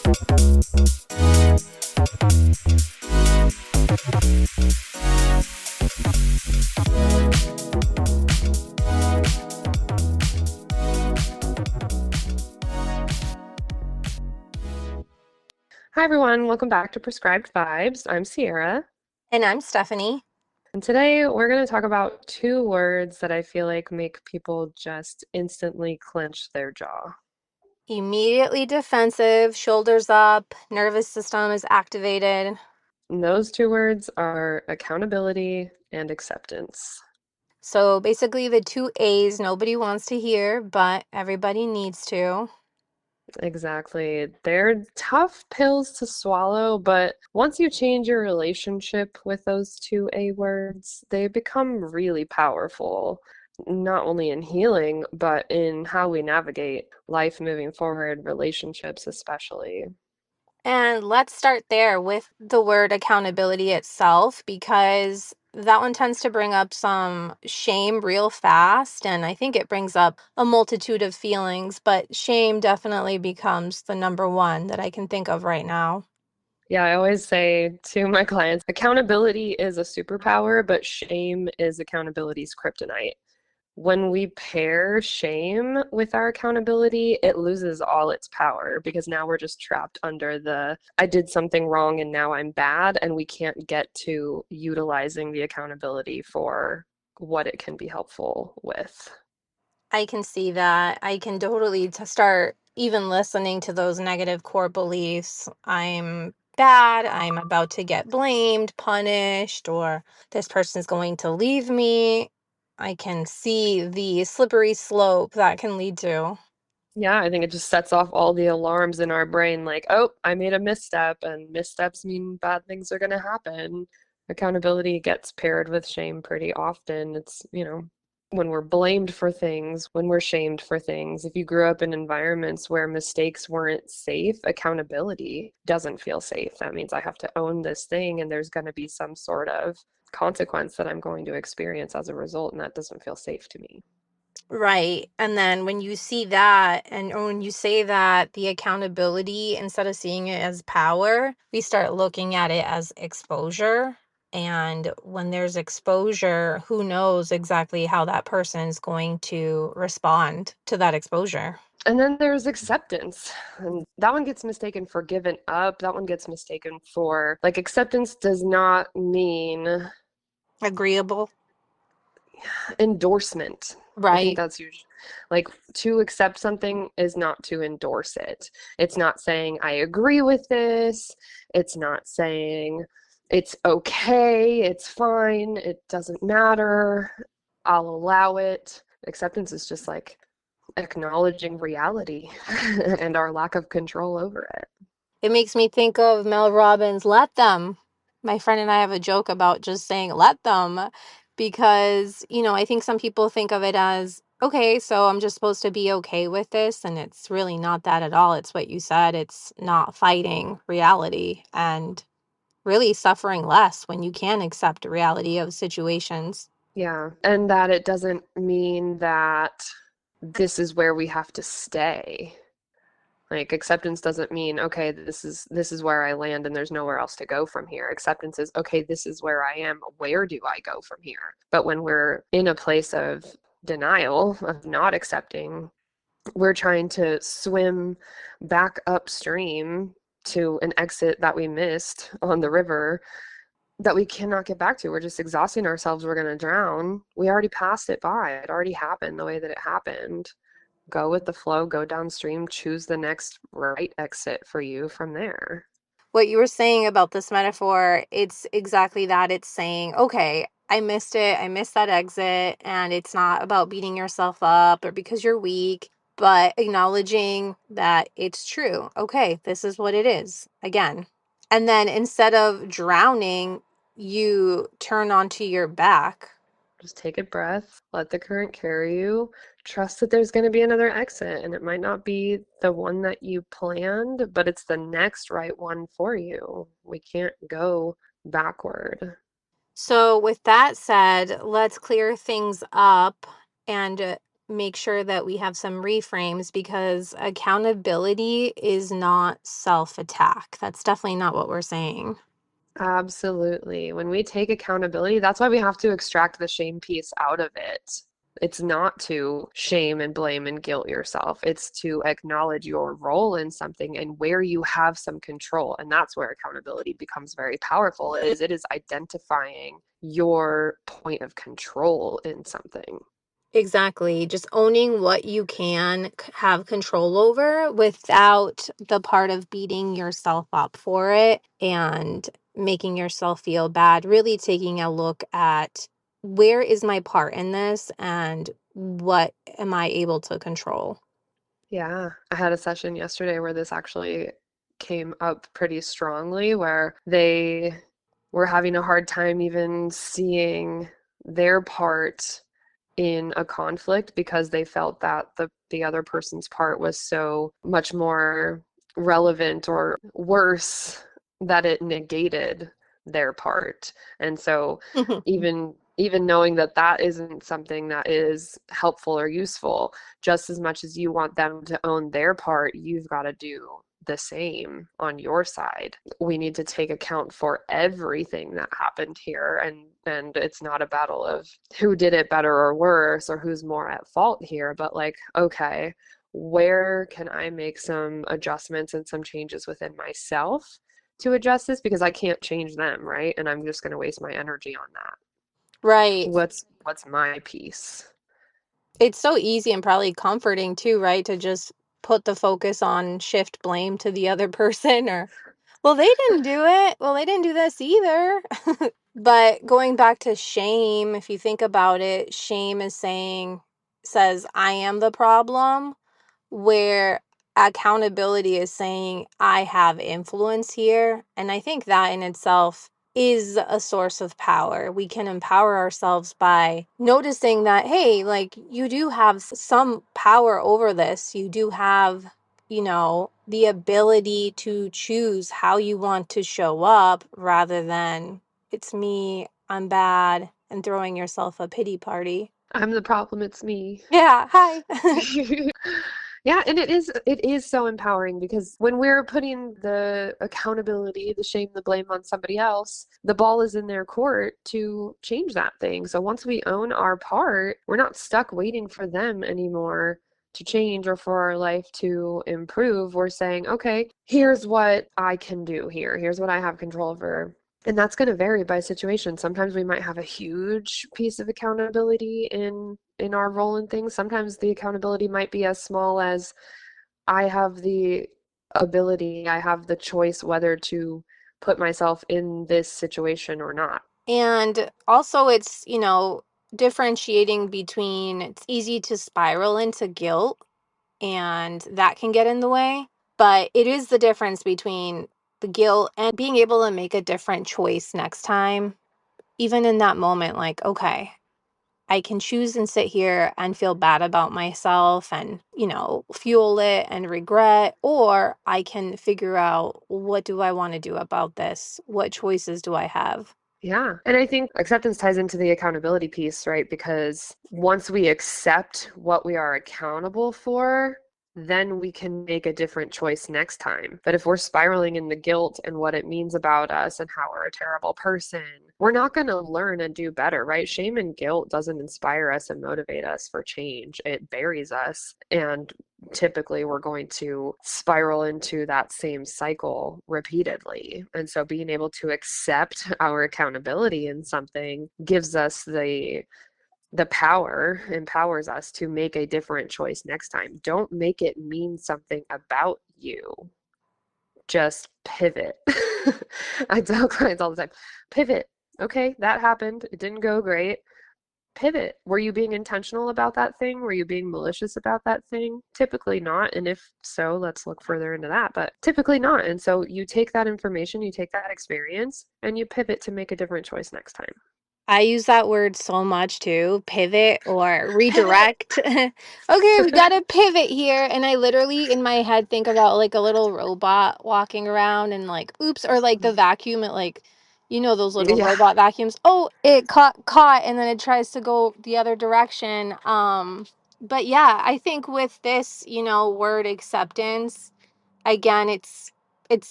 Hi, everyone. Welcome back to Prescribed Vibes. I'm Sierra. And I'm Stephanie. And today we're going to talk about two words that I feel like make people just instantly clench their jaw. Immediately defensive, shoulders up, nervous system is activated. And those two words are accountability and acceptance. So basically, the two A's nobody wants to hear, but everybody needs to. Exactly. They're tough pills to swallow, but once you change your relationship with those two A words, they become really powerful, not only in healing, but in how we navigate life moving forward, relationships especially. And let's start there with the word accountability itself, because that one tends to bring up some shame real fast. And I think it brings up a multitude of feelings, but shame definitely becomes the number one that I can think of right now. Yeah, I always say to my clients, accountability is a superpower, but shame is accountability's kryptonite. When we pair shame with our accountability, it loses all its power because now we're just trapped under the I did something wrong and now I'm bad, and we can't get to utilizing the accountability for what it can be helpful with. I can see that. I can totally start even listening to those negative core beliefs. I'm bad. I'm about to get blamed, punished, or this person's going to leave me. I can see the slippery slope that can lead to. Yeah, I think it just sets off all the alarms in our brain like, oh, I made a misstep, and missteps mean bad things are going to happen. Accountability gets paired with shame pretty often. It's when we're blamed for things, when we're shamed for things. If you grew up in environments where mistakes weren't safe, accountability doesn't feel safe. That means I have to own this thing, and there's going to be some sort of consequence that I'm going to experience as a result, and that doesn't feel safe to me. Right. And then when you see that, and or when you say that the accountability, instead of seeing it as power, we start looking at it as exposure. And when there's exposure, who knows exactly how that person is going to respond to that exposure? And then there's acceptance. And that one gets mistaken for giving up. That one gets mistaken for, like, acceptance does not mean Agreeable. endorsement. I think Right. that's usually like to accept something is not to endorse it. It's not saying I agree with this. It's not saying it's okay, it's fine, it doesn't matter, I'll allow it. Acceptance is just like acknowledging reality and our lack of control over it. It makes me think of Mel Robbins' Let Them. My friend and I have a joke about just saying let them because, I think some people think of it as, okay, so I'm just supposed to be okay with this. And it's really not that at all. It's what you said. It's not fighting reality and really suffering less when you can accept reality of situations. Yeah, and that it doesn't mean that this is where we have to stay. Like acceptance doesn't mean, okay, this is where I land and there's nowhere else to go from here. Acceptance is, okay, this is where I am. Where do I go from here? But when we're in a place of denial, of not accepting, we're trying to swim back upstream to an exit that we missed on the river that we cannot get back to. We're just exhausting ourselves. We're going to drown. We already passed it by. It already happened the way that it happened. Go with the flow, go downstream, choose the next right exit for you from there. What you were saying about this metaphor, it's exactly that. It's saying, okay, I missed it. I missed that exit. And it's not about beating yourself up or because you're weak, but acknowledging that it's true. Okay, this is what it is again. And then instead of drowning, you turn onto your back. Just take a breath, let the current carry you. Trust that there's going to be another exit, and it might not be the one that you planned, but it's the next right one for you. We can't go backward. So, with that said, let's clear things up and make sure that we have some reframes, because accountability is not self-attack. That's definitely not what we're saying. Absolutely. When we take accountability, that's why we have to extract the shame piece out of it. It's not to shame and blame and guilt yourself. It's to acknowledge your role in something and where you have some control. And that's where accountability becomes very powerful. It is identifying your point of control in something. Exactly. Just owning what you can have control over without the part of beating yourself up for it and making yourself feel bad. Really taking a look at, where is my part in this and what am I able to control? Yeah, I had a session yesterday where this actually came up pretty strongly, where they were having a hard time even seeing their part in a conflict because they felt that the other person's part was so much more relevant or worse that it negated their part. And so even knowing that that isn't something that is helpful or useful, just as much as you want them to own their part, you've got to do the same on your side. We need to take account for everything that happened here, and it's not a battle of who did it better or worse or who's more at fault here, but like, okay, where can I make some adjustments and some changes within myself to adjust this, because I can't change them, right? And I'm just going to waste my energy on that. Right. What's my piece? It's so easy and probably comforting too, right? To just put the focus on, shift blame to the other person, or, well, they didn't do it. Well, they didn't do this either. But going back to shame, if you think about it, shame is says, I am the problem, where accountability is saying, I have influence here. And I think that in itself is a source of power. We can empower ourselves by noticing that, hey, like, you do have some power over this. You do have, the ability to choose how you want to show up, rather than, it's me, I'm bad, and throwing yourself a pity party. I'm the problem, it's me. Yeah, hi. Yeah, and it is so empowering, because when we're putting the accountability, the shame, the blame on somebody else, the ball is in their court to change that thing. So once we own our part, we're not stuck waiting for them anymore to change or for our life to improve. We're saying, okay, here's what I can do here. Here's what I have control over. And that's going to vary by situation. Sometimes we might have a huge piece of accountability in our role in things. Sometimes the accountability might be as small as, I have the ability, I have the choice whether to put myself in this situation or not. And also, it's, differentiating between, it's easy to spiral into guilt, and that can get in the way. But it is the difference between the guilt and being able to make a different choice next time. Even in that moment, like, okay, I can choose and sit here and feel bad about myself and, fuel it and regret, or I can figure out, what do I want to do about this? What choices do I have? Yeah. And I think acceptance ties into the accountability piece, right? Because once we accept what we are accountable for, then we can make a different choice next time. But if we're spiraling in the guilt and what it means about us and how we're a terrible person, we're not going to learn and do better, right? Shame and guilt doesn't inspire us and motivate us for change. It buries us. And typically we're going to spiral into that same cycle repeatedly. And so being able to accept our accountability in something gives us the power, empowers us to make a different choice next time. Don't make it mean something about you. Just pivot. I tell clients all the time, pivot. Okay, that happened. It didn't go great. Pivot. Were you being intentional about that thing? Were you being malicious about that thing? Typically not. And if so, let's look further into that. But typically not. And so you take that information, you take that experience, and you pivot to make a different choice next time. I use that word so much too, pivot or Pivot. redirect. Okay, we got to pivot here. And I literally in my head think about like a little robot walking around and like, oops, or like the vacuum at like, those little Yeah. robot vacuums. Oh, it caught, and then it tries to go the other direction. But yeah, I think with this, word acceptance, again, it's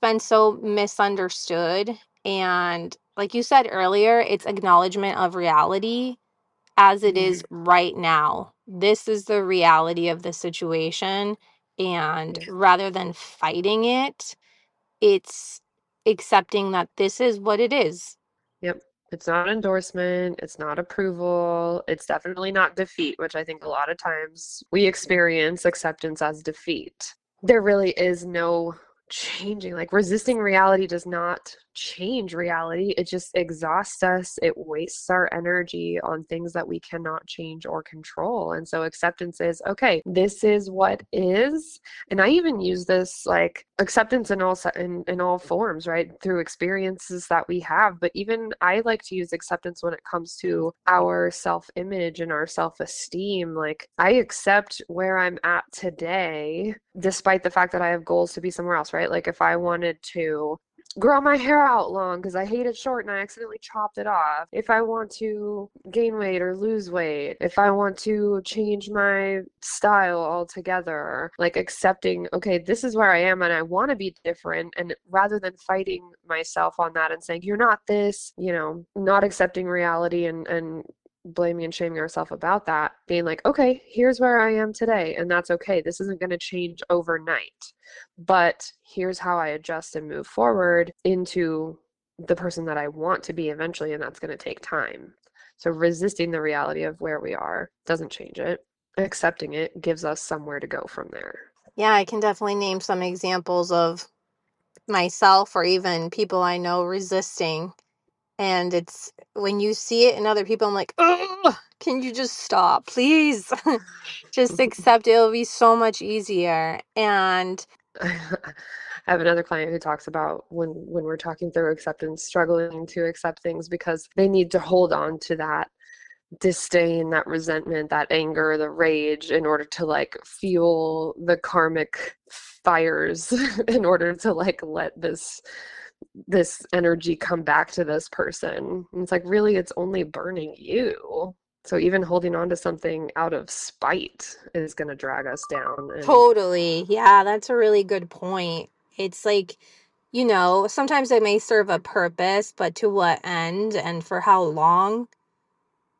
been so misunderstood. And like you said earlier, it's acknowledgement of reality as it is Hmm. right now. This is the reality of the situation. And Yeah. rather than fighting it, it's accepting that this is what it is. Yep. It's not endorsement, it's not approval, it's definitely not defeat, which I think a lot of times we experience acceptance as defeat. There really is no changing. Like resisting reality does not change reality. It just exhausts us. It wastes our energy on things that we cannot change or control. And so acceptance is, okay, this is what is. And I even use this like acceptance in all forms, right? Through experiences that we have. But even I like to use acceptance when it comes to our self-image and our self-esteem. Like I accept where I'm at today, despite the fact that I have goals to be somewhere else, right? Like if I wanted to grow my hair out long because I hate it short and I accidentally chopped it off. If I want to gain weight or lose weight, if I want to change my style altogether, like accepting, okay, this is where I am and I want to be different. And rather than fighting myself on that and saying, you're not this, not accepting reality and blaming and shaming ourselves about that, being like, okay, here's where I am today, and that's okay. This isn't going to change overnight, but here's how I adjust and move forward into the person that I want to be eventually, and that's going to take time. So resisting the reality of where we are doesn't change it. Accepting it gives us somewhere to go from there. Yeah, I can definitely name some examples of myself or even people I know resisting. And it's when you see it in other people, I'm like, oh, can you just stop, please? Just accept it. It'll be so much easier. And I have another client who talks about when we're talking through acceptance, struggling to accept things because they need to hold on to that disdain, that resentment, that anger, the rage in order to like fuel the karmic fires in order to like let this energy come back to this person. And it's like really it's only burning you. So even holding on to something out of spite is going to drag us down and totally, yeah, that's a really good point. It's like, sometimes it may serve a purpose, but to what end and for how long?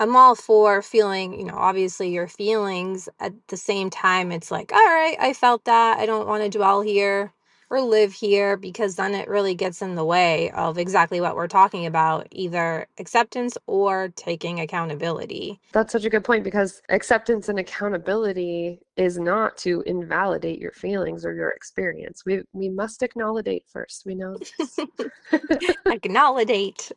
I'm all for feeling, obviously your feelings. At the same time, it's like, all right, I felt that. I don't want to dwell here or live here because then it really gets in the way of exactly what we're talking about, either acceptance or taking accountability. that's such a good point because acceptance and accountability is not to invalidate your feelings or your experience. We must acknowledge first. We know this. Acknowledge.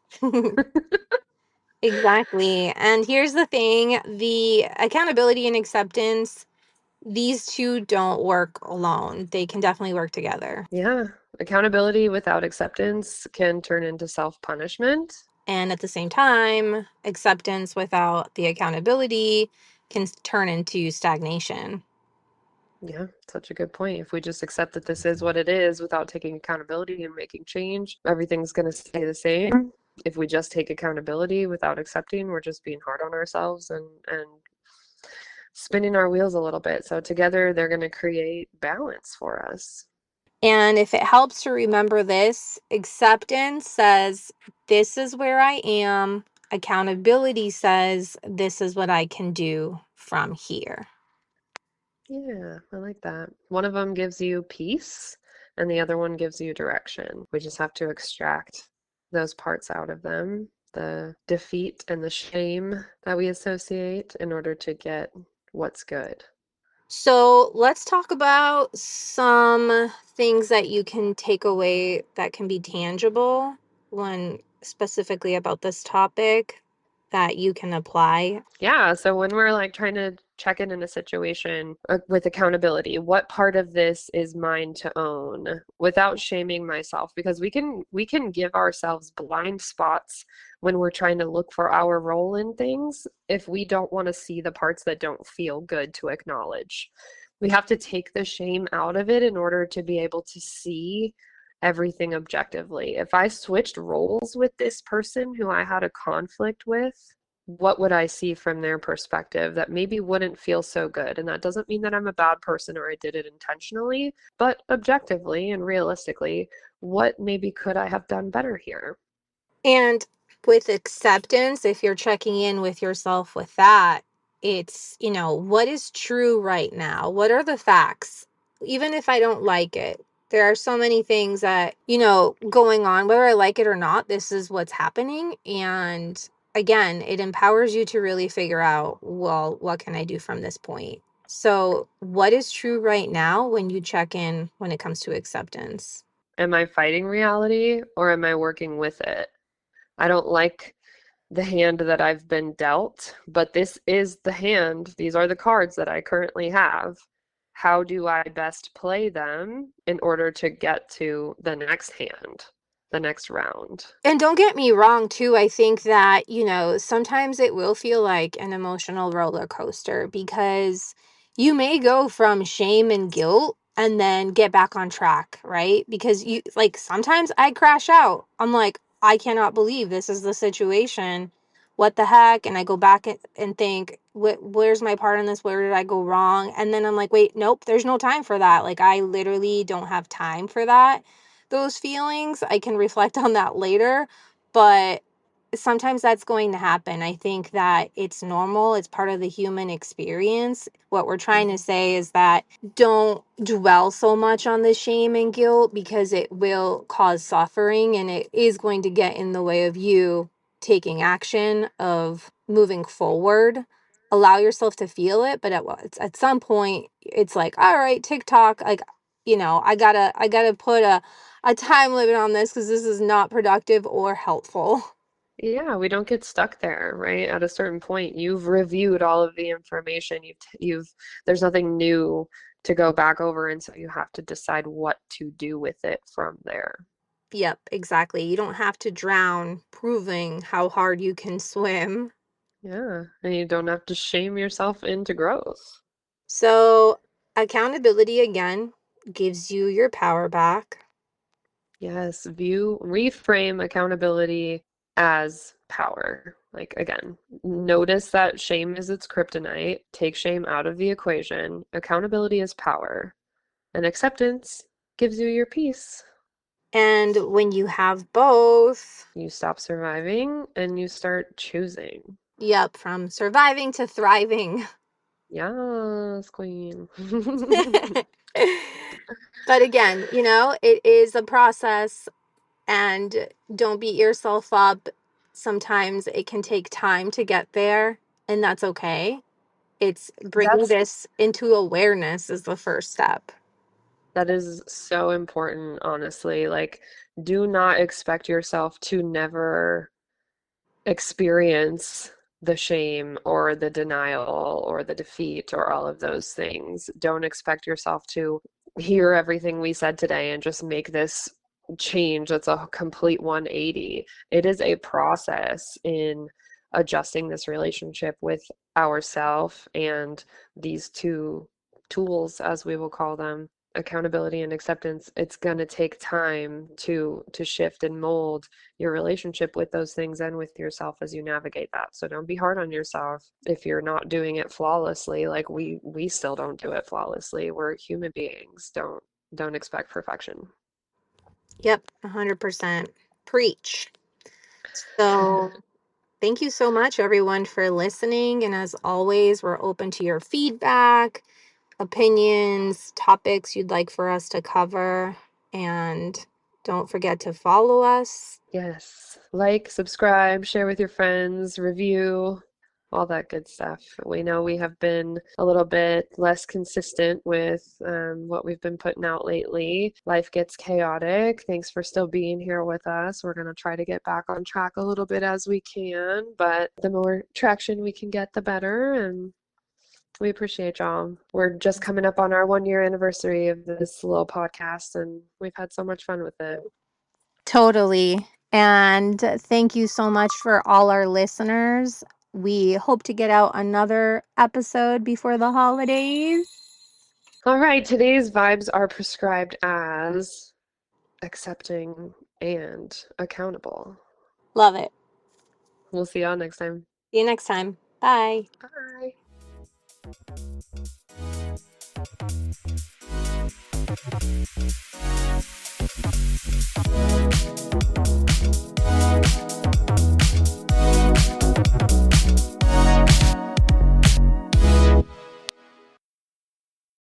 Exactly. And here's the thing, the accountability and acceptance, these two don't work alone. They can definitely work together. Yeah, accountability without acceptance can turn into self-punishment. And at the same time, acceptance without the accountability can turn into stagnation. Yeah, such a good point. If we just accept that this is what it is without taking accountability and making change, everything's going to stay the same. If we just take accountability without accepting, we're just being hard on ourselves and spinning our wheels a little bit. So together they're going to create balance for us. And if it helps to remember this, acceptance says, this is where I am. Accountability says, this is what I can do from here. Yeah, I like that. One of them gives you peace and the other one gives you direction. We just have to extract those parts out of them, the defeat and the shame that we associate in order to get what's good. So let's talk about some things that you can take away that can be tangible when specifically about this topic that you can apply. Yeah, so when we're like trying to check in a situation with accountability, what part of this is mine to own without shaming myself? Because we can give ourselves blind spots when we're trying to look for our role in things if we don't want to see the parts that don't feel good to acknowledge. We have to take the shame out of it in order to be able to see everything objectively. If I switched roles with this person who I had a conflict with, what would I see from their perspective that maybe wouldn't feel so good? And that doesn't mean that I'm a bad person or I did it intentionally, but objectively and realistically, what maybe could I have done better here? And with acceptance, if you're checking in with yourself with that, it's, what is true right now? What are the facts? Even if I don't like it, there are so many things that, going on, whether I like it or not, this is what's happening. And again, it empowers you to really figure out, well, what can I do from this point? So, what is true right now when you check in when it comes to acceptance? Am I fighting reality or am I working with it? I don't like the hand that I've been dealt, but this is the hand. These are the cards that I currently have. How do I best play them in order to get to the next hand, the next round? And don't get me wrong, too. I think that, sometimes it will feel like an emotional roller coaster because you may go from shame and guilt and then get back on track, right? Because like, sometimes I crash out. I'm like, I cannot believe this is the situation. What the heck? And I go back and think, where's my part in this? Where did I go wrong? And then I'm like, wait, nope, there's no time for that. Like, I literally don't have time for that, those feelings. I can reflect on that later, but sometimes that's going to happen. I think that it's normal, it's part of the human experience. What we're trying to say is that don't dwell so much on the shame and guilt because it will cause suffering and it is going to get in the way of you taking action, of moving forward. Allow yourself to feel it, but at some point it's like, all right, TikTok, like, I gotta put a time limit on this because this is not productive or helpful. Yeah, we don't get stuck there, right? At a certain point, you've reviewed all of the information. There's nothing new to go back over, and so you have to decide what to do with it from there. Yep, exactly. You don't have to drown proving how hard you can swim. Yeah, and you don't have to shame yourself into growth. So, accountability again gives you your power back. Yes, reframe accountability as power. Like, again, notice that shame is its kryptonite. Take shame out of the equation. Accountability is power, and acceptance gives you your peace. And when you have both, You stop surviving and you start choosing. yep, from surviving to thriving. Yes, queen. But again, it is a process. And don't beat yourself up. Sometimes it can take time to get there, and that's okay. It's bringing That's this into awareness is the first step. that is so important, honestly. Like, do not expect yourself to never experience the shame or the denial or the defeat or all of those things. Don't expect yourself to hear everything we said today and just make this change that's a complete 180. It is a process in adjusting this relationship with ourself and these two tools, as we will call them, accountability and acceptance. It's going to take time to shift and mold your relationship with those things and with yourself as you navigate that. So don't be hard on yourself if you're not doing it flawlessly. Like we still don't do it flawlessly. We're human beings. Don't expect perfection. Yep, 100%. Preach. So, thank you so much, everyone, for listening. And as always, we're open to your feedback, opinions, topics you'd like for us to cover. And don't forget to follow us. Yes. Like, subscribe, share with your friends, review, all that good stuff. We know we have been a little bit less consistent with what we've been putting out lately. Life gets chaotic. Thanks for still being here with us. We're going to try to get back on track a little bit as we can, but the more traction we can get, the better. And we appreciate y'all. We're just coming up on our 1 year anniversary of this little podcast, and we've had so much fun with it. Totally. And thank you so much for all our listeners. We hope to get out another episode before the holidays. All right, today's vibes are prescribed as accepting and accountable. Love it. We'll see y'all next time. See you next time. Bye. Bye.